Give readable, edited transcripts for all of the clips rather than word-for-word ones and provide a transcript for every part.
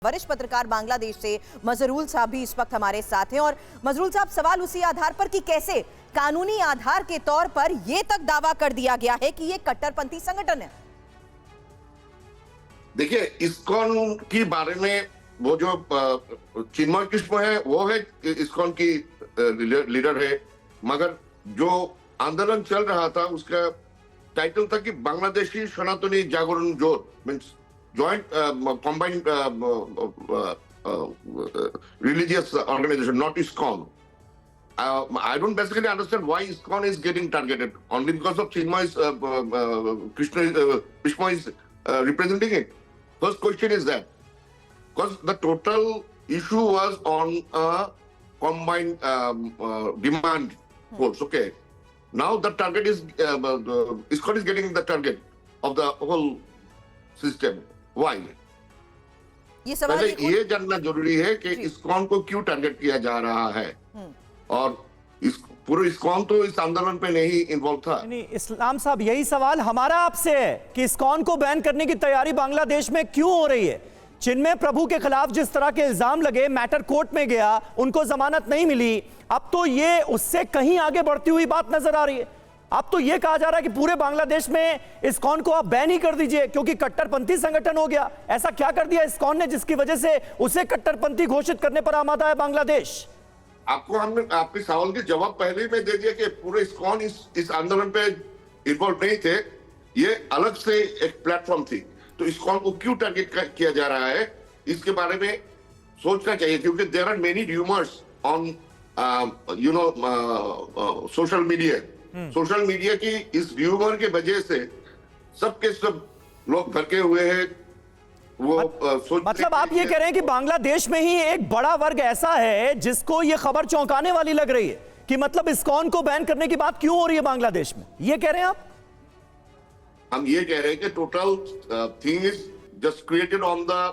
वरिष्ठ पत्रकार बांग्लादेश से मजरूल साहब भी इस वक्त हमारे साथ हैं। और मजरूल साहब, सवाल उसी आधार पर कि कैसे कानूनी आधार के तौर पर यह तक दावा कर दिया गया है कि यह कट्टरपंथी संगठन है। देखिए, इस्कॉन की बारे में वो जो चिन्मय कृष्ण है वो है इस्कॉन की लीडर है, मगर जो आंदोलन चल रहा था उसका टाइटल था कि बांग्लादेशी सनातनी जागरण जोत, means joint combined religious organization, not ISKCON. I don't basically understand why ISKCON is getting targeted only because of Chinmay's Krishna is representing it. First question is that because the total issue was on a combined demand force. Okay, now the target is ISKCON is getting the target of the whole system. Why? ये सवाल पहले ये जानना जरूरी है कि ISKCON को क्यों टारगेट किया जा रहा है, और इस पूरे इस्कॉन तो इस आंदोलन पे नहीं इन्वॉल्व था। नहीं, इस्लाम साहब, यही सवाल हमारा आपसे है कि इस्कॉन को बैन करने की तैयारी बांग्लादेश में क्यों हो रही है। चिन्मय प्रभु के खिलाफ जिस तरह के इल्जाम लगे, मैटर कोर्ट में गया, उनको जमानत नहीं मिली, अब तो ये उससे कहीं आगे बढ़ती हुई बात नजर आ रही है। अब तो यह कहा जा रहा है कि पूरे बांग्लादेश में इस्कॉन को आप बैन ही कर दीजिए क्योंकि कट्टरपंथी संगठन हो गया। ऐसा क्या कर दिया इस्कॉन ने जिसकी वजह से उसे कट्टरपंथी घोषित करने पर आमादा है बांग्लादेश? आपको हमने आपके सवाल के जवाब पहले ही में दे दिया कि पूरे इस्कॉन इस आंदोलन पे इन्वॉल्व नहीं थे, ये अलग से एक प्लेटफॉर्म थी। तो इस्कॉन को क्यों टारगेट किया जा रहा है, इसके बारे में सोचना चाहिए, क्योंकि there are many rumours on social media. Social media की इस र्यूमर के वजह से सबके सब लोग भड़के हुए हैं। वो मतलब आप ये कह रहे हैं कि बांग्लादेश में ही एक बड़ा वर्ग ऐसा है जिसको ये खबर चौंकाने वाली लग रही है कि मतलब इस्कॉन को बैन करने की बात क्यों हो रही है बांग्लादेश में, ये कह रहे हैं आप? हम ये कह रहे हैं कि total thing is just created on the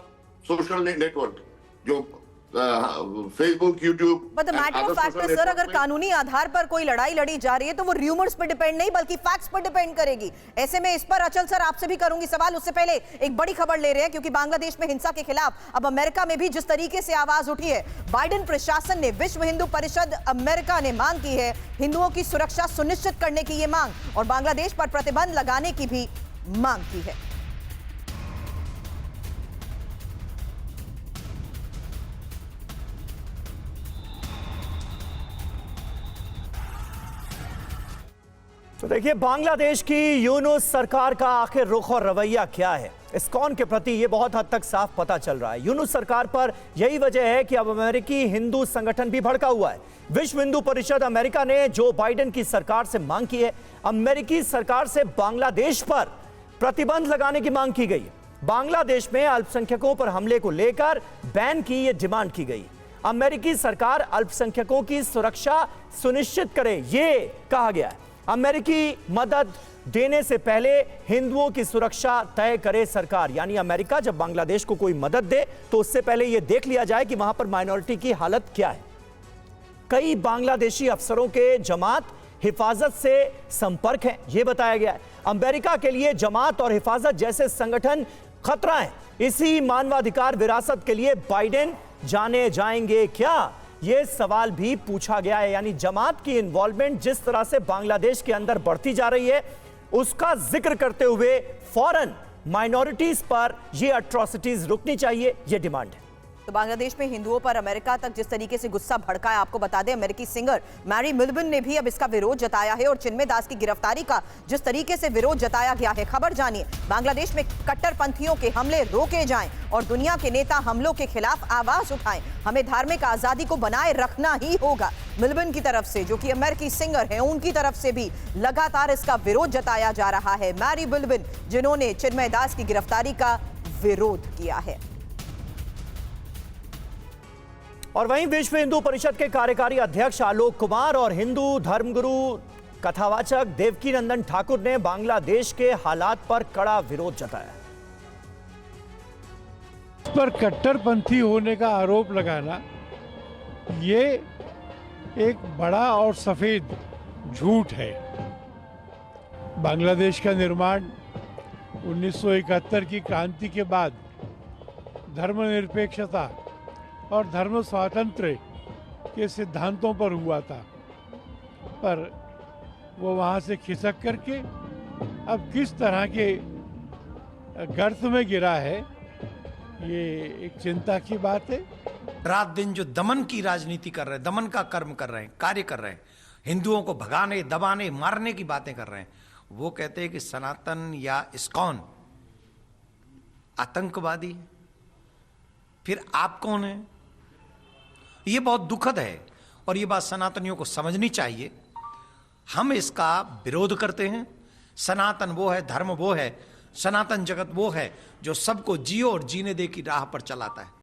social network, जो Facebook, YouTube. But the matter of fact है सर, अगर कानूनी आधार पर कोई लड़ाई लड़ी जा रही है तो वो र्यूमर्स पे डिपेंड नहीं बल्कि फैक्ट्स पर डिपेंड करेगी। ऐसे में इस पर अचल सर आपसे भी करूंगी सवाल, उससे पहले एक बड़ी खबर ले रहे हैं क्योंकि बांग्लादेश में हिंसा के खिलाफ अब अमेरिका में भी जिस तरीके से आवाज उठी है, बाइडेन प्रशासन ने, विश्व हिंदू परिषद अमेरिका ने मांग की है हिंदुओं की सुरक्षा सुनिश्चित करने की ये मांग, और बांग्लादेश पर प्रतिबंध लगाने की भी मांग की है। तो देखिए, बांग्लादेश की यूनुस सरकार का आखिर रुख और रवैया क्या है इस्कॉन के प्रति, ये बहुत हद तक साफ पता चल रहा है। यूनुस सरकार पर यही वजह है कि अब अमेरिकी हिंदू संगठन भी भड़का हुआ है। विश्व हिंदू परिषद अमेरिका ने जो बाइडेन की सरकार से मांग की है, अमेरिकी सरकार से बांग्लादेश पर प्रतिबंध लगाने की मांग की गई है। बांग्लादेश में अल्पसंख्यकों पर हमले को लेकर बैन की ये डिमांड की गई। अमेरिकी सरकार अल्पसंख्यकों की सुरक्षा सुनिश्चित करे, ये कहा गया है। अमेरिकी मदद देने से पहले हिंदुओं की सुरक्षा तय करे सरकार, यानी अमेरिका जब बांग्लादेश को कोई मदद दे तो उससे पहले यह देख लिया जाए कि वहां पर माइनॉरिटी की हालत क्या है। कई बांग्लादेशी अफसरों के जमात हिफाजत से संपर्क है, यह बताया गया है। अमेरिका के लिए जमात और हिफाजत जैसे संगठन खतरा है। इसी मानवाधिकार विरासत के लिए बाइडेन जाने जाएंगे क्या, यह सवाल भी पूछा गया है। यानी जमात की इन्वॉल्वमेंट जिस तरह से बांग्लादेश के अंदर बढ़ती जा रही है, उसका जिक्र करते हुए फौरन माइनॉरिटीज पर यह अट्रॉसिटीज रुकनी चाहिए, यह डिमांड है। तो बांग्लादेश में हिंदुओं पर अमेरिका तक जिस तरीके से गुस्सा भड़का है, आपको बता दें अमेरिकी सिंगर मैरी मिल्बन ने भी अब इसका विरोध जताया है और चिन्मय दास की गिरफ्तारी का जिस तरीके से विरोध जताया गया है। खबर जानिए, बांग्लादेश में कट्टरपंथियों के हमले रोके जाएं और दुनिया के नेता हमलों के खिलाफ आवाज उठाएं। हमें धार्मिक आजादी को बनाए रखना ही होगा। मिल्बन की तरफ से, जो कि अमेरिकी सिंगर हैं, उनकी तरफ से भी लगातार इसका विरोध जताया जा रहा है। मैरी मिल्बन, जिन्होंने चिन्मय दास की गिरफ्तारी का विरोध किया है। और वहीं विश्व हिंदू परिषद के कार्यकारी अध्यक्ष आलोक कुमार और हिंदू धर्मगुरु कथावाचक देवकीनंदन ठाकुर ने बांग्लादेश के हालात पर कड़ा विरोध जताया। इस पर कट्टरपंथी होने का आरोप लगाना ये एक बड़ा और सफेद झूठ है। बांग्लादेश का निर्माण 1971 की क्रांति के बाद धर्मनिरपेक्षता और धर्म स्वातंत्र्य के सिद्धांतों पर हुआ था, पर वो वहाँ से खिसक करके अब किस तरह के गर्त में गिरा है, ये एक चिंता की बात है। रात दिन जो दमन की राजनीति कर रहे हैं, दमन का कर्म कर रहे हैं, कार्य कर रहे हैं, हिंदुओं को भगाने, दबाने, मारने की बातें कर रहे हैं, वो कहते हैं कि सनातन या इस्कॉन आतंकवादी है। फिर आप कौन हैं? ये बहुत दुखद है और ये बात सनातनियों को समझनी चाहिए। हम इसका विरोध करते हैं। सनातन वो है, धर्म वो है, सनातन जगत वो है जो सबको जियो और जीने दे की राह पर चलाता है।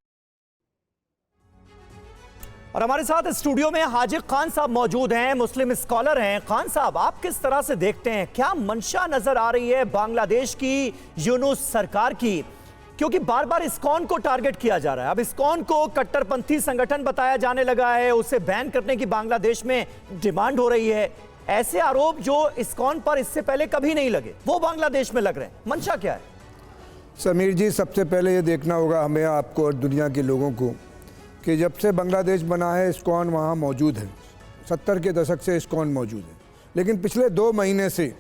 और हमारे साथ स्टूडियो में हाजिर खान साहब मौजूद हैं, मुस्लिम स्कॉलर हैं। खान साहब, आप किस तरह से देखते हैं, क्या मंशा नजर आ रही है बांग्लादेश की यूनुस सरकार की? क्योंकि बार बार इस्कॉन को टारगेट किया जा रहा है। अब इस्कॉन को कट्टरपंथी संगठन बताया जाने लगा है, उसे बैन करने की बांग्लादेश में डिमांड हो रही है। ऐसे आरोप जो इस्कॉन पर इससे पहले कभी नहीं लगे, वो बांग्लादेश में लग रहे हैं। मंशा क्या है? समीर जी, सबसे पहले ये देखना होगा हमें, आपको और दुनिया के लोगों को, कि जब से बांग्लादेश बना है इस्कॉन वहाँ मौजूद है। 70 के दशक से इस्कॉन मौजूद है, लेकिन पिछले 2 महीने से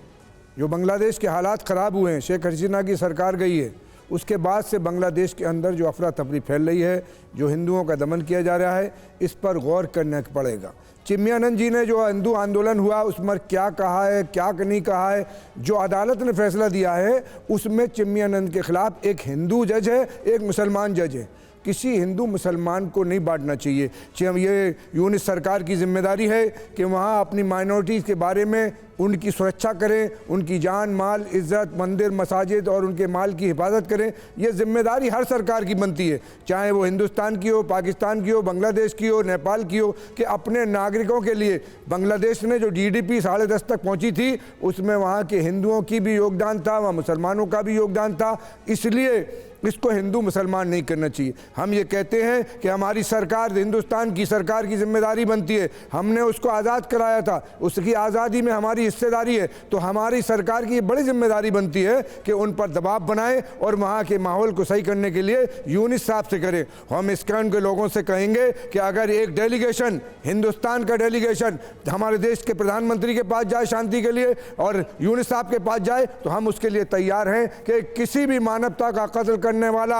जो बांग्लादेश के हालात ख़राब हुए हैं, शेख हसीना की सरकार गई है, उसके बाद से बांग्लादेश के अंदर जो अफरा तफरी फैल रही है, जो हिंदुओं का दमन किया जा रहा है, इस पर गौर करना पड़ेगा। चिन्मयानंद जी ने जो हिंदू आंदोलन हुआ उसमें क्या कहा है, क्या नहीं कहा है, जो अदालत ने फैसला दिया है उसमें चिन्मयानंद के खिलाफ एक हिंदू जज है, एक मुसलमान जज है। किसी हिंदू मुसलमान को नहीं बांटना चाहिए। ये यूनिस सरकार की जिम्मेदारी है कि वहाँ अपनी माइनॉरिटीज़ के बारे में उनकी सुरक्षा करें, उनकी जान माल इज़्ज़त, मंदिर मसाजिद और उनके माल की हिफाजत करें। ये जिम्मेदारी हर सरकार की बनती है, चाहे वो हिंदुस्तान की हो, पाकिस्तान की हो, बांग्लादेश की हो, नेपाल की हो, कि अपने नागरिकों के लिए बांग्लादेश ने जो GDP 10.5 तक पहुँची थी, उसमें वहाँ के हिंदुओं की भी योगदान था, वहाँ मुसलमानों का भी योगदान था। इसलिए इसको हिंदू मुसलमान नहीं करना चाहिए। हम ये कहते हैं कि हमारी सरकार, हिंदुस्तान की सरकार की जिम्मेदारी बनती है, हमने उसको आज़ाद कराया था, उसकी आज़ादी में हमारी हिस्सेदारी है, तो हमारी सरकार की बड़ी जिम्मेदारी बनती है कि उन पर दबाव बनाए और वहाँ के माहौल को सही करने के लिए यूनिस साहब से करें। हम इस्कॉन के लोगों से कहेंगे कि अगर एक डेलीगेशन, हिंदुस्तान का डेलीगेशन हमारे देश के प्रधानमंत्री के पास जाए शांति के लिए और यूनिस साहब के पास जाए, तो हम उसके लिए तैयार हैं कि किसी भी मानवता का कत्ल करने वाला,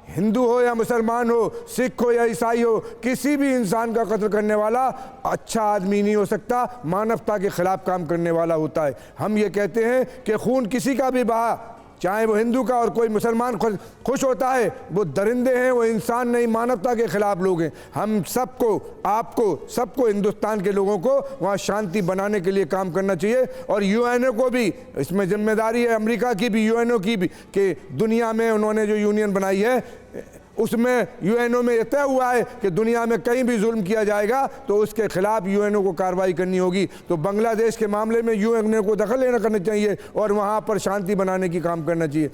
हिंदू हो या मुसलमान हो, सिख हो या ईसाई हो, किसी भी इंसान का कत्ल करने वाला अच्छा आदमी नहीं हो सकता, मानवता के खिलाफ काम करने वाला होता है। हम ये कहते हैं कि खून किसी का भी बहा, चाहे वो हिंदू का और कोई मुसलमान खुश होता है, वो दरिंदे हैं, वो इंसान नहीं, मानवता के खिलाफ लोग हैं। हम सबको, आपको, सबको, हिंदुस्तान के लोगों को वहाँ शांति बनाने के लिए काम करना चाहिए। और UNO को भी इसमें जिम्मेदारी है, अमेरिका की भी, UNO की भी, कि दुनिया में उन्होंने जो यूनियन बनाई है उसमें UNO में यह तय हुआ है कि दुनिया में कहीं भी जुल्म किया जाएगा तो उसके खिलाफ UNO को कार्रवाई करनी होगी। तो बांग्लादेश के मामले में UNO को दखल लेना करना चाहिए और वहाँ पर शांति बनाने की काम करना चाहिए।